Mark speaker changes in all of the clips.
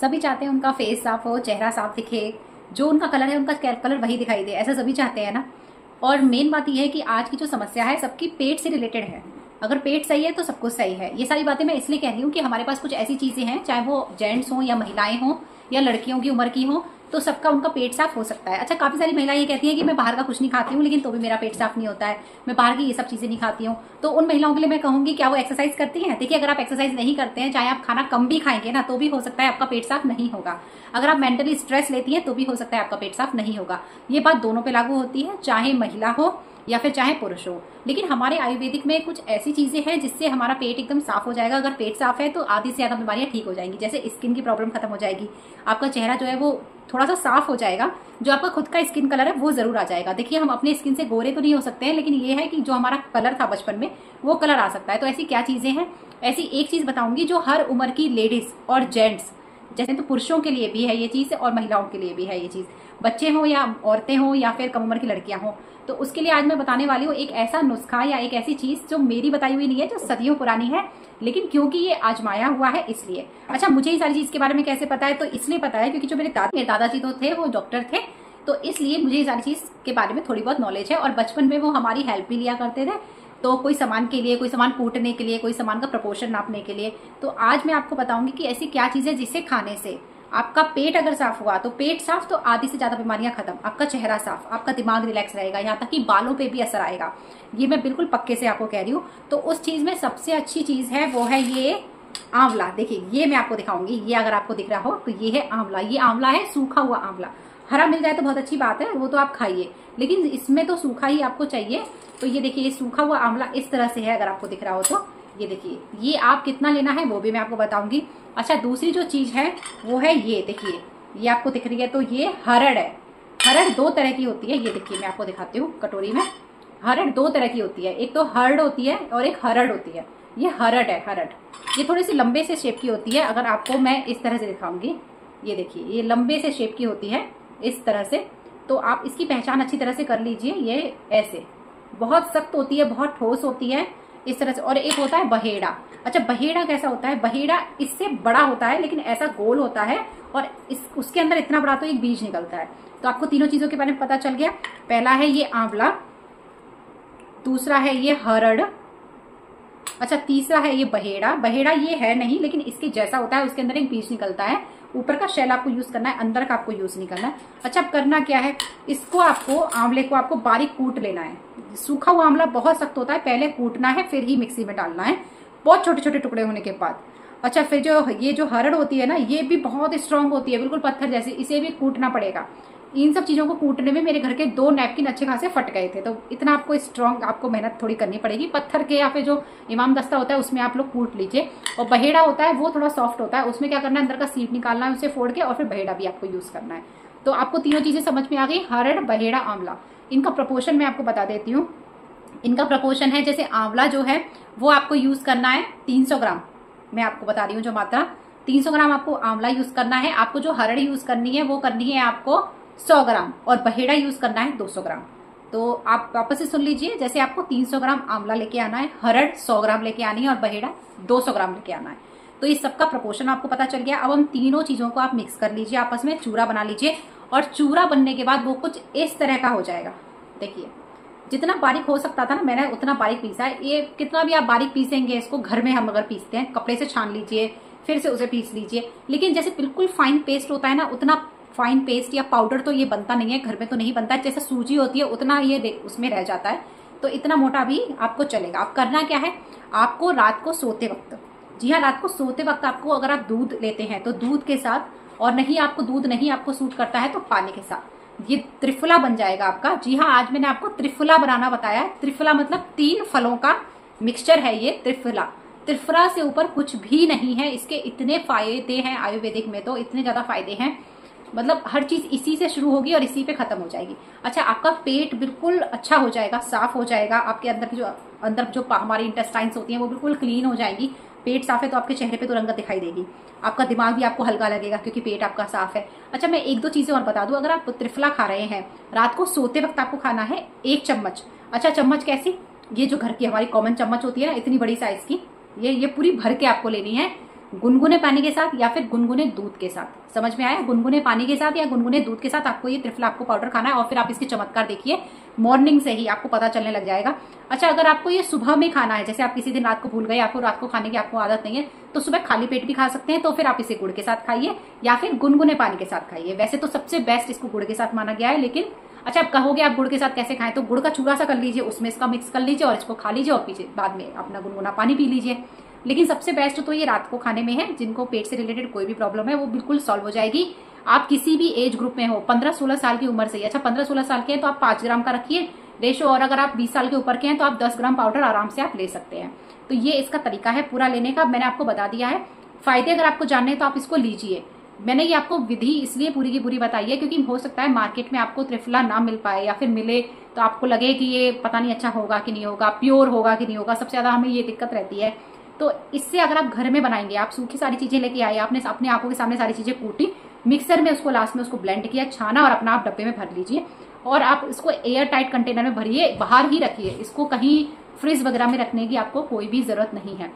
Speaker 1: सभी चाहते हैं उनका फेस साफ हो, चेहरा साफ दिखे, जो उनका कलर है उनका कलर वही दिखाई दे, ऐसा सभी चाहते हैं ना। और मेन बात यह है कि आज की जो समस्या है सबकी पेट से रिलेटेड है। अगर पेट सही है तो सब कुछ सही है। ये सारी बातें मैं इसलिए कह रही हूँ कि हमारे पास कुछ ऐसी चीजें हैं, चाहे वो जेंट्स हों या महिलाएं हों या लड़कियों की उम्र की हों, तो सबका उनका पेट साफ हो सकता है। अच्छा, काफी सारी महिलाएं ये कहती हैं कि मैं बाहर का कुछ नहीं खाती हूँ लेकिन तो भी मेरा पेट साफ नहीं होता है, मैं बाहर की ये सब चीजें नहीं खाती हूँ। तो उन महिलाओं के लिए मैं कहूंगी, क्या वो एक्सरसाइज करती हैं? देखिए, अगर आप एक्सरसाइज नहीं करते हैं, चाहे आप खाना कम भी खाएंगे ना, तो भी हो सकता है आपका पेट साफ नहीं होगा। अगर आप मेंटली स्ट्रेस लेती हैं तो भी हो सकता है आपका पेट साफ नहीं होगा। ये बात दोनों पे लागू होती है, चाहे महिला हो या फिर चाहे पुरुष हो। लेकिन हमारे आयुर्वेदिक में कुछ ऐसी चीजें हैं जिससे हमारा पेट एकदम साफ हो जाएगा। अगर पेट साफ है तो आधी से ज्यादा बीमारियां ठीक हो जाएंगी। जैसे स्किन की प्रॉब्लम खत्म हो जाएगी, आपका चेहरा जो है वो थोड़ा सा साफ हो जाएगा, जो आपका खुद का स्किन कलर है वो जरूर आ जाएगा। देखिए, हम अपने स्किन से गोरे तो नहीं हो सकते हैं, लेकिन ये है कि जो हमारा कलर था बचपन में वो कलर आ सकता है। तो ऐसी क्या चीजें हैं? ऐसी एक चीज बताऊंगी जो हर उम्र की लेडीज और जेंट्स, जैसे तो पुरुषों के लिए भी है ये चीज और महिलाओं के लिए भी है ये चीज, बच्चे हो या औरतें हो या फिर कम उम्र की लड़कियां हो। तो उसके लिए आज मैं बताने वाली हूँ एक ऐसा नुस्खा या एक ऐसी चीज जो मेरी बताई हुई नहीं है, जो सदियों पुरानी है, लेकिन क्योंकि ये आजमाया हुआ है इसलिए। अच्छा, मुझे ये सारी चीज के बारे में कैसे पता है? तो इसलिए पता है क्योंकि जो मेरे दादाजी तो थे वो डॉक्टर थे, तो इसलिए मुझे ये सारी चीज के बारे में थोड़ी बहुत नॉलेज है। और बचपन में वो हमारी हेल्प भी लिया करते थे, तो कोई सामान के लिए, कोई सामान कूटने के लिए, कोई सामान का प्रपोर्शन नापने के लिए। तो आज मैं आपको बताऊंगी कि ऐसी क्या चीज है जिसे खाने से आपका पेट अगर साफ हुआ, तो पेट साफ तो आधी से ज्यादा बीमारियां खत्म, आपका चेहरा साफ, आपका दिमाग रिलैक्स रहेगा, यहाँ तक कि बालों पे भी असर आएगा। ये मैं बिल्कुल पक्के से आपको कह रही हूँ। तो उस चीज में सबसे अच्छी चीज है वो है ये आंवला। देखिए, ये मैं आपको दिखाऊंगी, ये अगर आपको दिख रहा हो तो ये है आंवला। ये आंवला है सूखा हुआ आंवला। हरा मिल जाए तो बहुत अच्छी बात है, वो तो आप खाइए, लेकिन इसमें तो सूखा ही आपको चाहिए। तो ये देखिए, ये सूखा हुआ आंवला इस तरह से है, अगर आपको दिख रहा हो तो ये देखिए। ये आप कितना लेना है वो भी मैं आपको बताऊंगी। अच्छा, दूसरी जो चीज है वो है ये देखिए, ये आपको दिख रही है तो ये हरड़ है। हरड़ दो तरह की होती है, ये देखिए मैं आपको दिखाती हूँ कटोरी में। हरड़ दो तरह की होती है, एक तो हरड़ होती है और एक हरड़ होती है। ये हरड़ है, हरड़। ये थोड़ी सी लंबे से शेप की होती है। अगर आपको मैं इस तरह से दिखाऊंगी, ये देखिए, ये लंबे से शेप की होती है इस तरह से। तो आप इसकी पहचान अच्छी तरह से कर लीजिए। ये ऐसे बहुत सख्त होती है, बहुत ठोस होती है इस तरह से। और एक होता है बहेड़ा। अच्छा, बहेड़ा कैसा होता है? बहेड़ा इससे बड़ा होता है लेकिन ऐसा गोल होता है, और उसके अंदर इतना बड़ा तो एक बीज निकलता है। तो आपको तीनों चीजों के बारे में पता चल गया। पहला है ये आंवला, दूसरा है ये हरड़, अच्छा तीसरा है ये बहेड़ा। बहेड़ा ये है नहीं, लेकिन इसके जैसा होता है, उसके अंदर एक बीज निकलता है। ऊपर का शेल आपको यूज करना है, अंदर का आपको यूज नहीं करना है। अच्छा, अब करना क्या है? इसको आपको, आंवले को आपको बारीक कूट लेना है। सूखा हुआ आंवला बहुत सख्त होता है, पहले कूटना है फिर ही मिक्सी में डालना है, बहुत छोटे छोटे टुकड़े होने के बाद। अच्छा, फिर ये जो हरड़ होती है ना, ये भी बहुत स्ट्रांग होती है, बिल्कुल पत्थर जैसी, इसे भी कूटना पड़ेगा। इन सब चीजों को कूटने में मेरे घर के 2 नैपकिन अच्छे खासे फट गए थे। तो इतना आपको स्ट्रांग, आपको मेहनत थोड़ी करनी पड़ेगी। पत्थर के या फिर जो इमाम दस्ता होता है उसमें आप लोग कूट लीजिए। और बहेड़ा होता है वो थोड़ा सॉफ्ट होता है, उसमें क्या करना है, अंदर का सीड निकालना है, उसे फोड़ के, और फिर बहेड़ा भी आपको यूज करना है। तो आपको तीनों चीजें समझ में आ गई, हरड़, बहेड़ा, आंवला। इनका प्रपोर्शन मैं आपको बता देती हूँ। इनका प्रपोर्शन है, जैसे आंवला जो है वो आपको यूज करना है 300 ग्राम, मैं आपको बता रही हूँ जो मात्रा, 300 ग्राम आपको आंवला यूज करना है। आपको जो हरड़ यूज करनी है वो करनी है आपको 100 ग्राम, और बहेड़ा यूज करना है 200 ग्राम। तो आप वापस से सुन लीजिए, जैसे आपको 300 ग्राम आंवला लेके आना है, हरड़ 100 ग्राम लेके आनी है, और बहेड़ा 200 ग्राम लेके आना है। तो इस सबका प्रपोर्शन आपको पता चल गया। अब हम तीनों चीजों को आप मिक्स कर लीजिए, आपस में चूरा बना लीजिए। और चूरा बनने के बाद वो कुछ इस तरह का हो जाएगा। देखिए, जितना बारीक हो सकता था ना, मैंने उतना बारीक पीसा है। ये कितना भी आप बारीक पीसेंगे इसको, घर में हम अगर पीसते हैं, कपड़े से छान लीजिए, फिर से उसे पीस लीजिए, लेकिन जैसे बिल्कुल फाइन पेस्ट होता है ना, उतना फाइन पेस्ट या पाउडर तो ये बनता नहीं है, घर में तो नहीं बनता है। जैसे सूजी होती है उतना ये उसमें रह जाता है, तो इतना मोटा भी आपको चलेगा। आप करना क्या है, आपको रात को सोते वक्त, जी हाँ, रात को सोते वक्त आपको, अगर आप दूध लेते हैं तो दूध के साथ, और नहीं आपको दूध नहीं आपको सूट करता है तो पानी के साथ, ये त्रिफला बन जाएगा आपका। जी हाँ, आज मैंने आपको त्रिफला बनाना बताया। त्रिफला मतलब 3 फलों का मिक्सचर है ये त्रिफला। त्रिफला से ऊपर कुछ भी नहीं है। इसके इतने फायदे हैं आयुर्वेदिक में, तो इतने ज्यादा फायदे हैं, मतलब हर चीज इसी से शुरू होगी और इसी पे खत्म हो जाएगी। अच्छा, आपका पेट बिल्कुल अच्छा हो जाएगा, साफ हो जाएगा। आपके अंदर जो हमारी इंटेस्टाइन्स होती हैं वो बिल्कुल क्लीन हो जाएंगी। पेट साफ है तो आपके चेहरे पे तो रंगत दिखाई देगी, आपका दिमाग भी आपको हल्का लगेगा क्योंकि पेट आपका साफ है। अच्छा, मैं 1-2 चीजें और बता दूं। अगर आप त्रिफला खा रहे हैं, रात को सोते वक्त आपको खाना है 1 चम्मच। अच्छा, चम्मच कैसी, ये जो घर की हमारी कॉमन चम्मच होती है ना, इतनी बड़ी साइज की, ये पूरी भर के आपको लेनी है। गुनगुने पानी के साथ या फिर गुनगुने दूध के साथ। समझ में आया? गुनगुने पानी के साथ या गुनगुने दूध के साथ आपको ये त्रिफला आपको पाउडर खाना है। और फिर आप इसके चमत्कार देखिए, मॉर्निंग से ही आपको पता चलने लग जाएगा। अच्छा, अगर आपको ये सुबह में खाना है, जैसे आप किसी दिन रात को भूल गए, आपको रात को खाने की आपको आदत नहीं है, तो सुबह खाली पेट भी खा सकते हैं। तो फिर आप इसे गुड़ के साथ खाइए या फिर गुनगुने पानी के साथ खाइए। वैसे तो सबसे बेस्ट इसको गुड़ के साथ माना गया है, लेकिन अच्छा आप कहोगे आप गुड़ के साथ कैसे खाएं, तो गुड़ का चूरा सा कर लीजिए, उसमें इसका मिक्स कर लीजिए और इसको खा लीजिए और पीछे बाद में अपना गुनगुना पानी पी लीजिए। लेकिन सबसे बेस्ट तो ये रात को खाने में है। जिनको पेट से रिलेटेड कोई भी प्रॉब्लम है वो बिल्कुल सॉल्व हो जाएगी। आप किसी भी एज ग्रुप में हो, 15-16 साल की उम्र से। अच्छा 15-16 साल के हैं तो आप 5 ग्राम का रखिए रेशो, और अगर आप 20 साल के ऊपर के हैं तो आप 10 ग्राम पाउडर आराम से आप ले सकते हैं। तो ये इसका तरीका है पूरा लेने का, मैंने आपको बता दिया है। फायदे अगर आपको जानने हैं तो आप इसको लीजिए। मैंने ये आपको विधि इसलिए पूरी की पूरी बताई है क्योंकि हो सकता है मार्केट में आपको त्रिफला ना मिल पाए, या फिर मिले तो आपको लगे कि ये पता नहीं अच्छा होगा कि नहीं होगा, प्योर होगा कि नहीं होगा। सबसे ज्यादा हमें ये दिक्कत रहती है। तो इससे अगर आप घर में बनाएंगे, आप सूखी सारी चीजें लेके आए, आपने अपने आंखों के सामने सारी चीजें कूटी, मिक्सर में उसको लास्ट में उसको ब्लेंड किया, छाना और अपना आप डब्बे में भर लीजिए। और आप इसको एयर टाइट कंटेनर में भरिए, बाहर ही रखिए इसको, कहीं फ्रिज वगैरह में रखने की आपको कोई भी जरूरत नहीं है।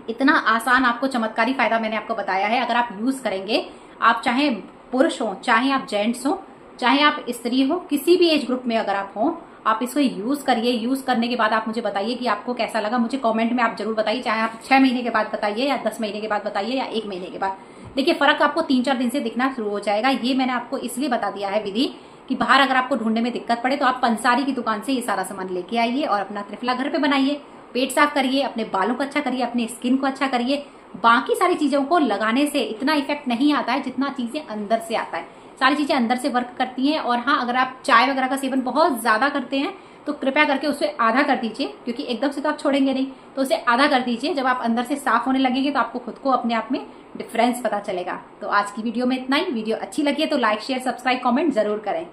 Speaker 1: इतना आसान आपको चमत्कारी फायदा मैंने आपको बताया है। अगर आप यूज करेंगे, आप चाहे पुरुष हो, चाहे आप जेंट्स हो, चाहे आप स्त्री हो, किसी भी एज ग्रुप में अगर आप हो, आप इसको यूज करिए। यूज करने के बाद आप मुझे बताइए कि आपको कैसा लगा। मुझे कमेंट में आप जरूर बताइए, चाहे आप 6 महीने के बाद बताइए या 10 महीने के बाद बताइए या 1 महीने के बाद। देखिए फर्क आपको 3-4 दिन से दिखना शुरू हो जाएगा। ये मैंने आपको इसलिए बता दिया है विधि कि बाहर अगर आपको ढूंढने में दिक्कत पड़े तो आप पंसारी की दुकान से ये सारा सामान लेके आइए और अपना त्रिफला घर पे बनाइए। पेट साफ करिए, अपने बालों को अच्छा करिए, अपने स्किन को अच्छा करिए। बाकी सारी चीजों को लगाने से इतना इफेक्ट नहीं आता है जितना चीजें अंदर से आता है। सारी चीजें अंदर से वर्क करती हैं। और हाँ, अगर आप चाय वगैरह का सेवन बहुत ज्यादा करते हैं तो कृपया करके उसे आधा कर दीजिए, क्योंकि एकदम से तो आप छोड़ेंगे नहीं, तो उसे आधा कर दीजिए। जब आप अंदर से साफ होने लगेंगे तो आपको खुद को अपने आप में डिफरेंस पता चलेगा। तो आज की वीडियो में इतना ही। वीडियो अच्छी लगी है तो लाइक, शेयर, सब्सक्राइब, कमेंट जरूर करें।